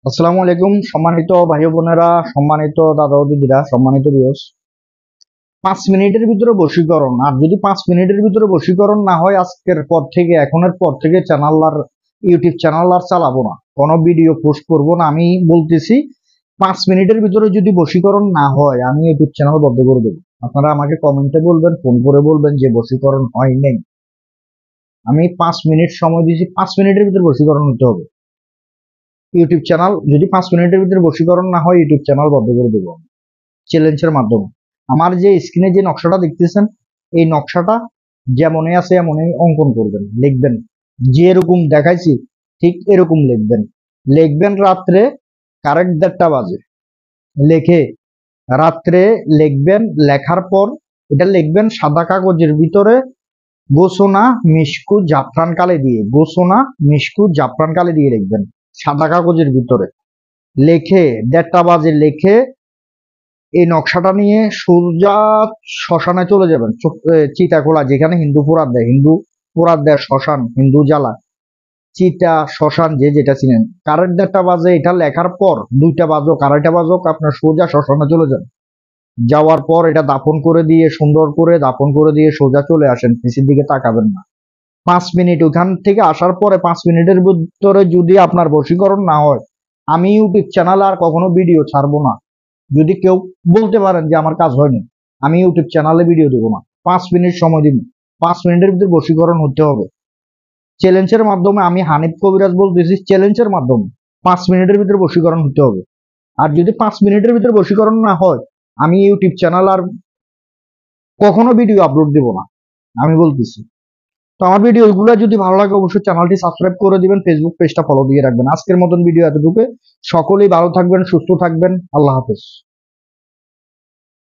আসসালামু আলাইকুম সম্মানিত ভাই বোনেরা, সম্মানিত দাদা ও দিদিরা, সম্মানিত ভিউয়ার্স। 5 মিনিটের ভিতরে বশীকরণ, আর যদি 5 মিনিটের ভিতরে বশীকরণ না হয় আজকের পর থেকে, এখনের পর থেকে ইউটিউব চ্যানেল আর চালাবো না, কোনো ভিডিও পোস্ট করব না। আমি বলতেছি 5 মিনিটের ভিতরে যদি বশীকরণ না হয় আমি ইউটিউব চ্যানেল বন্ধ করে দেবো। আপনারা আমাকে কমেন্টে বলবেন, ফোন করে বলবেন যে বশীকরণ হয় নাই। আমি 5 মিনিট সময় দিয়েছি, 5 মিনিটের ভিতরে বশীকরণ হতে হবে। ইউটিউব চ্যানেল যদি 5 মিনিটের ভিতরে বশীকরণ না হয় ইউটিউব চ্যানেল বন্ধ করে দেবো চ্যালেঞ্জের মাধ্যমে। আমার যে স্ক্রিনে যে নকশাটা দেখতেছেন, এই নকশাটা যেমনই আছে এমনই অঙ্কন করবেন, লিখবেন। যে এরকম দেখাইছি ঠিক এরকম লিখবেন। লিখবেন রাত্রে কারেক্ট 1:30 বাজে লেখে রাত্রে লিখবেন। লেখার পর এটা লিখবেন সাদা কাগজের ভিতরে গোসোনা মিশকু জাফরান কালি দিয়ে, গোসোনা মিশকু জাফরান কালি দিয়ে লিখবেন সাদা কাগজের ভিতরে। লেখে 1:30 বাজে লেখে এই নকশাটা নিয়ে সোজা শ্মশানে চলে যাবেন। চিতাখোলা, যেখানে হিন্দু পোড়াত দেয় শ্মশান, হিন্দু জ্বালা চিতা শ্মশান, যে যেটা চিনেন। কারেন্ট 1:30 বাজে এটা লেখার পর 2টা বাজক 2:30 বাজক আপনার সোজা শ্মশানে চলে যান। যাওয়ার পর এটা দাফন করে দিয়ে, সুন্দর করে দাফন করে দিয়ে সোজা চলে আসেন, পিছের দিকে তাকাবেন না। 5 মিনিট ওখান থেকে আসার পরে 5 মিনিটের ভিতরে যদি আপনার বশীকরণ না হয় আমি ইউটিউব চ্যানেলে আর কখনো ভিডিও ছাড়বো না। যদি কেউ বলতে পারেন যে আমার কাজ হয়নি, আমি ইউটিউব চ্যানেলে ভিডিও দেবো না। 5 মিনিট সময় দিন, 5 মিনিটের ভিতরে বশীকরণ হতে হবে। চ্যালেঞ্জের মাধ্যমে, আমি হানিফ কবিরাজ বলতেছি, চ্যালেঞ্জের মাধ্যমে 5 মিনিটের ভিতরে বশীকরণ হতে হবে। আর যদি 5 মিনিটের ভিতরে বশীকরণ না হয় আমি ইউটিউব চ্যানেল আর কখনো ভিডিও আপলোড দেবো না, আমি বলতেছি। তো আমার ভিডিওগুলো যদি ভালো লাগে অবশ্যই চ্যানেলটি সাবস্ক্রাইব করে দিবেন, ফেসবুক পেজটা ফলো দিয়ে রাখবেন। আজকের মতন ভিডিও এতটুকু। সকলেই ভালো থাকবেন, সুস্থ থাকবেন। আল্লাহ হাফেজ।